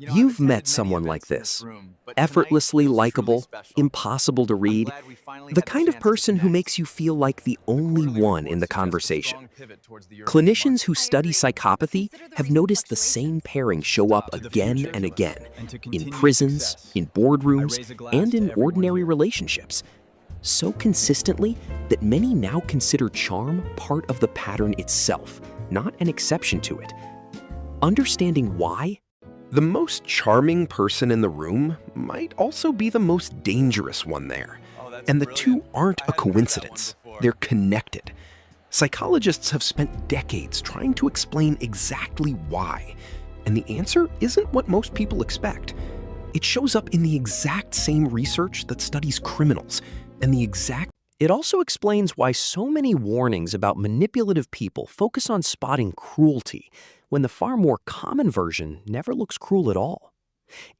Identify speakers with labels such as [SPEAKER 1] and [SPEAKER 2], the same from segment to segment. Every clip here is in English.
[SPEAKER 1] You've met someone like this. Effortlessly likable, impossible to read, the kind of person who makes you feel like the only one in the conversation. Clinicians who study psychopathy have noticed the same pairing show up again and again, in prisons, in boardrooms, and in ordinary relationships. So consistently that many now consider charm part of the pattern itself, not an exception to it. Understanding why? The most charming person in the room might also be the most dangerous one there. And the two aren't a coincidence. They're connected. Psychologists have spent decades trying to explain exactly why. And the answer isn't what most people expect. It shows up in the exact same research that studies criminals, and It also explains why so many warnings about manipulative people focus on spotting cruelty, when the far more common version never looks cruel at all.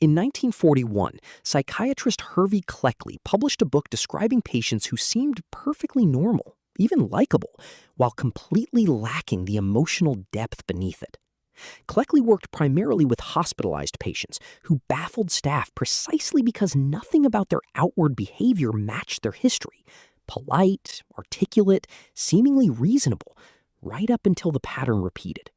[SPEAKER 1] In 1941, psychiatrist Hervey Cleckley published a book describing patients who seemed perfectly normal, even likable, while completely lacking the emotional depth beneath it. Cleckley worked primarily with hospitalized patients who baffled staff precisely because nothing about their outward behavior matched their history. Polite, articulate, seemingly reasonable, right up until the pattern repeated.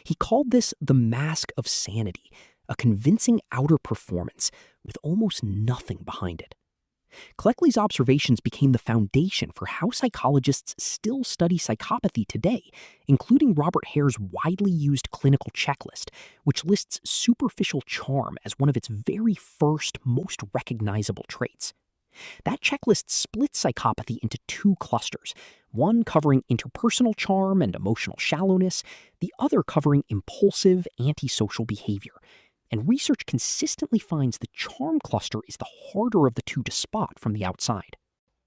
[SPEAKER 1] He called this the mask of sanity, a convincing outer performance with almost nothing behind it. Cleckley's observations became the foundation for how psychologists still study psychopathy today, including Robert Hare's widely used clinical checklist, which lists superficial charm as one of its very first, most recognizable traits. That checklist splits psychopathy into two clusters, one covering interpersonal charm and emotional shallowness, the other covering impulsive, antisocial behavior. And research consistently finds the charm cluster is the harder of the two to spot from the outside.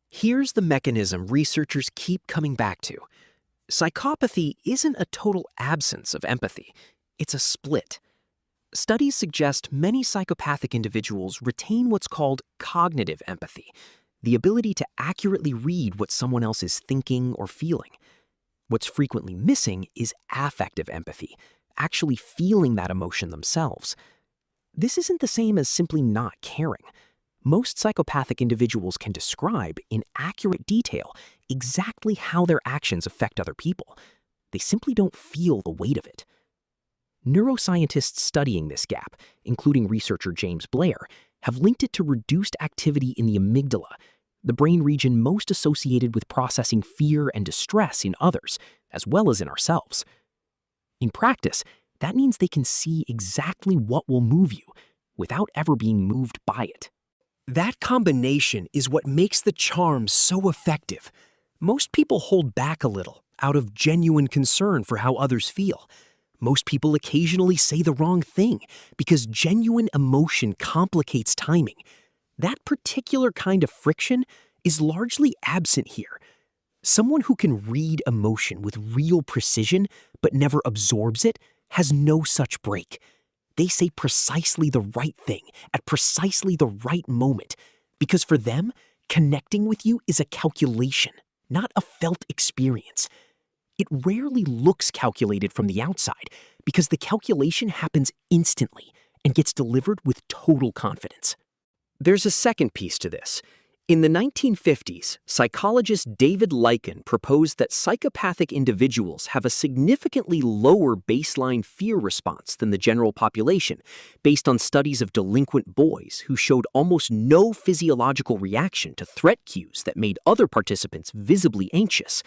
[SPEAKER 1] Here's the mechanism researchers keep coming back to. Psychopathy isn't a total absence of empathy. It's a split. Studies suggest many psychopathic individuals retain what's called cognitive empathy, the ability to accurately read what someone else is thinking or feeling. What's frequently missing is affective empathy, actually feeling that emotion themselves. This isn't the same as simply not caring. Most psychopathic individuals can describe, in accurate detail, exactly how their actions affect other people. They simply don't feel the weight of it. Neuroscientists studying this gap, including researcher James Blair, have linked it to reduced activity in the amygdala, the brain region most associated with processing fear and distress in others, as well as in ourselves. In practice, that means they can see exactly what will move you without ever being moved by it. That combination is what makes the charm so effective. Most people hold back a little out of genuine concern for how others feel. Most people occasionally say the wrong thing because genuine emotion complicates timing. That particular kind of friction is largely absent here. Someone who can read emotion with real precision but never absorbs it has no such break. They say precisely the right thing at precisely the right moment, because for them, connecting with you is a calculation, not a felt experience. It rarely looks calculated from the outside because the calculation happens instantly and gets delivered with total confidence. There's a second piece to this. In the 1950s, psychologist David Lycan proposed that psychopathic individuals have a significantly lower baseline fear response than the general population, based on studies of delinquent boys who showed almost no physiological reaction to threat cues that made other participants visibly anxious.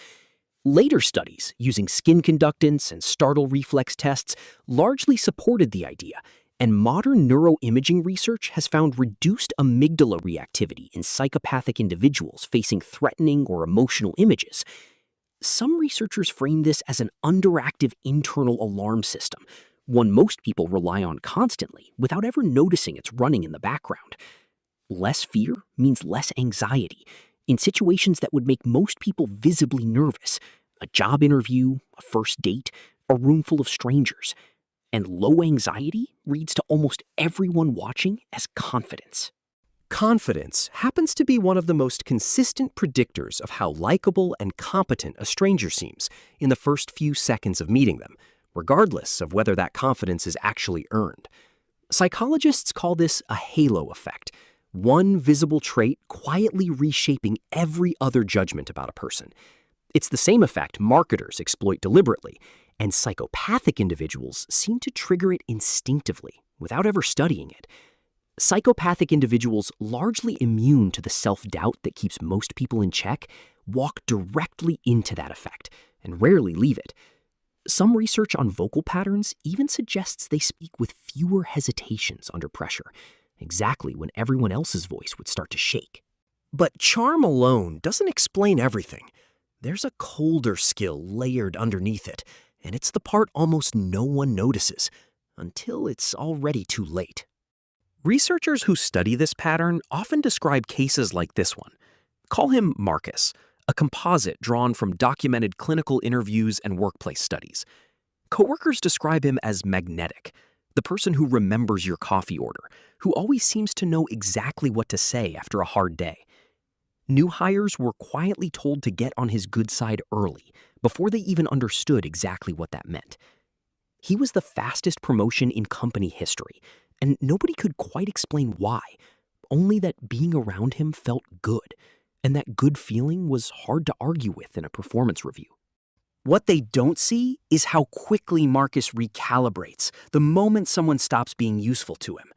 [SPEAKER 1] Later studies, using skin conductance and startle reflex tests, largely supported the idea, and modern neuroimaging research has found reduced amygdala reactivity in psychopathic individuals facing threatening or emotional images. Some researchers frame this as an underactive internal alarm system, one most people rely on constantly without ever noticing it's running in the background. Less fear means less anxiety in situations that would make most people visibly nervous: a job interview, a first date, a room full of strangers. And low anxiety reads to almost everyone watching as confidence. Confidence happens to be one of the most consistent predictors of how likable and competent a stranger seems in the first few seconds of meeting them, regardless of whether that confidence is actually earned. Psychologists call this a halo effect, one visible trait quietly reshaping every other judgment about a person. It's the same effect marketers exploit deliberately, and psychopathic individuals seem to trigger it instinctively, without ever studying it. Psychopathic individuals, largely immune to the self-doubt that keeps most people in check, walk directly into that effect and rarely leave it. Some research on vocal patterns even suggests they speak with fewer hesitations under pressure, exactly when everyone else's voice would start to shake. But charm alone doesn't explain everything. There's a colder skill layered underneath it, and it's the part almost no one notices, until it's already too late. Researchers who study this pattern often describe cases like this one. Call him Marcus, a composite drawn from documented clinical interviews and workplace studies. Coworkers describe him as magnetic, the person who remembers your coffee order, who always seems to know exactly what to say after a hard day. New hires were quietly told to get on his good side early, before they even understood exactly what that meant. He was the fastest promotion in company history, and nobody could quite explain why, only that being around him felt good, and that good feeling was hard to argue with in a performance review. What they don't see is how quickly Marcus recalibrates the moment someone stops being useful to him.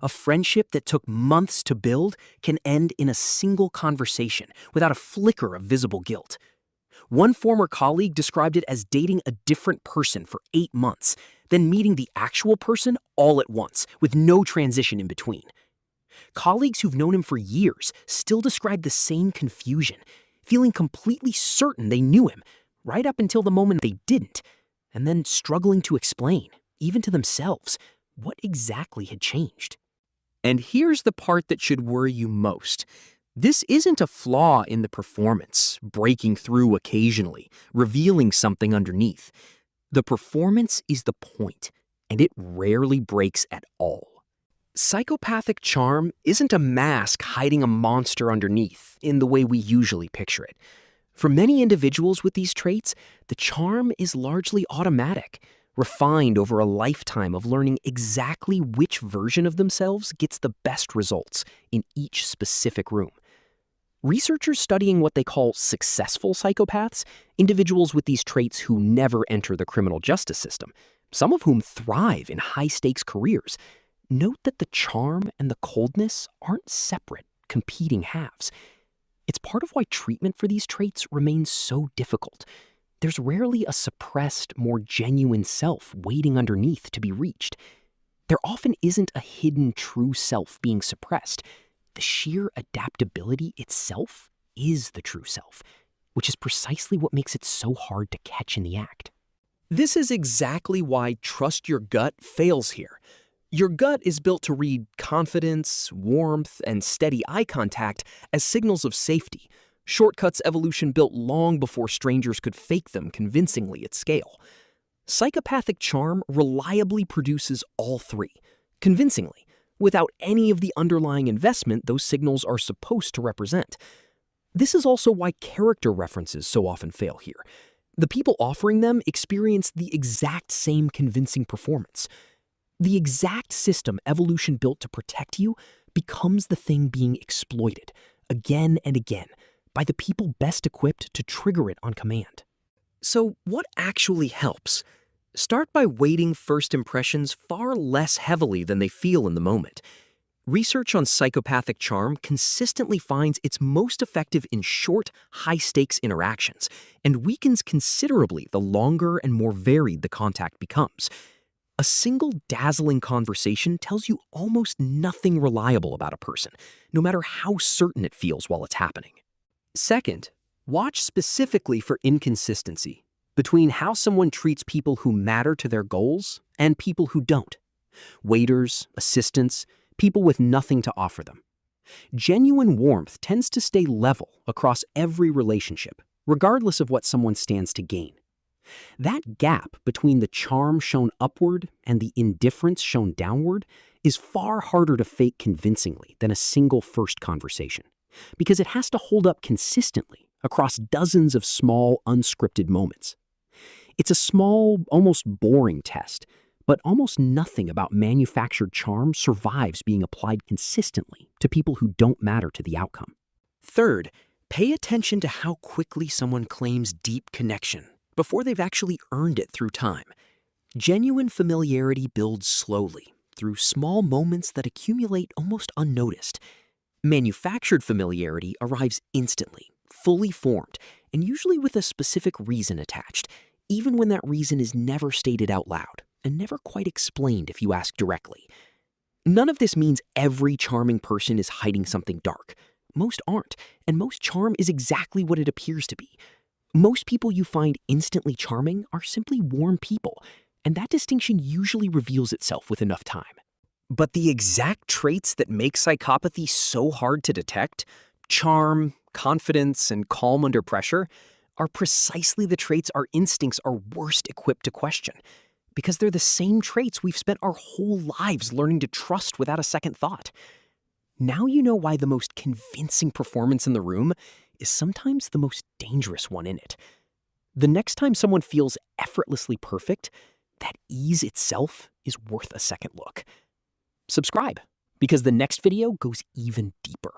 [SPEAKER 1] A friendship that took months to build can end in a single conversation without a flicker of visible guilt. One former colleague described it as dating a different person for 8 months, then meeting the actual person all at once, with no transition in between. Colleagues who've known him for years still describe the same confusion, feeling completely certain they knew him, right up until the moment they didn't, and then struggling to explain, even to themselves, what exactly had changed. And here's the part that should worry you most. This isn't a flaw in the performance, breaking through occasionally, revealing something underneath. The performance is the point, and it rarely breaks at all. Psychopathic charm isn't a mask hiding a monster underneath in the way we usually picture it. For many individuals with these traits, the charm is largely automatic, refined over a lifetime of learning exactly which version of themselves gets the best results in each specific room. Researchers studying what they call successful psychopaths, individuals with these traits who never enter the criminal justice system, some of whom thrive in high-stakes careers, note that the charm and the coldness aren't separate, competing halves. It's part of why treatment for these traits remains so difficult. There's rarely a suppressed, more genuine self waiting underneath to be reached. There often isn't a hidden true self being suppressed. The sheer adaptability itself is the true self, which is precisely what makes it so hard to catch in the act. This is exactly why trust your gut fails here. Your gut is built to read confidence, warmth, and steady eye contact as signals of safety, shortcuts evolution built long before strangers could fake them convincingly at scale. Psychopathic charm reliably produces all three, convincingly, without any of the underlying investment those signals are supposed to represent. This is also why character references so often fail here. The people offering them experience the exact same convincing performance. The exact system evolution built to protect you becomes the thing being exploited, again and again, by the people best equipped to trigger it on command. So what actually helps? Start by weighting first impressions far less heavily than they feel in the moment. Research on psychopathic charm consistently finds it's most effective in short, high-stakes interactions, and weakens considerably the longer and more varied the contact becomes. A single dazzling conversation tells you almost nothing reliable about a person, no matter how certain it feels while it's happening. Second, watch specifically for inconsistency between how someone treats people who matter to their goals and people who don't. Waiters, assistants, people with nothing to offer them. Genuine warmth tends to stay level across every relationship, regardless of what someone stands to gain. That gap between the charm shown upward and the indifference shown downward is far harder to fake convincingly than a single first conversation, because it has to hold up consistently across dozens of small, unscripted moments. It's a small, almost boring test, But almost nothing about manufactured charm survives being applied consistently to people who don't matter to the outcome. Third, pay attention to how quickly someone claims deep connection before they've actually earned it through time. Genuine familiarity builds slowly, through small moments that accumulate almost unnoticed. Manufactured familiarity arrives instantly, fully formed, and usually with a specific reason attached, even when that reason is never stated out loud and never quite explained if you ask directly. None of this means every charming person is hiding something dark. Most aren't, and most charm is exactly what it appears to be. Most people you find instantly charming are simply warm people, and that distinction usually reveals itself with enough time. But the exact traits that make psychopathy so hard to detect, charm, confidence, and calm under pressure, are precisely the traits our instincts are worst equipped to question, because they're the same traits we've spent our whole lives learning to trust without a second thought. Now you know why the most convincing performance in the room is sometimes the most dangerous one in it. The next time someone feels effortlessly perfect, that ease itself is worth a second look. Subscribe, because the next video goes even deeper.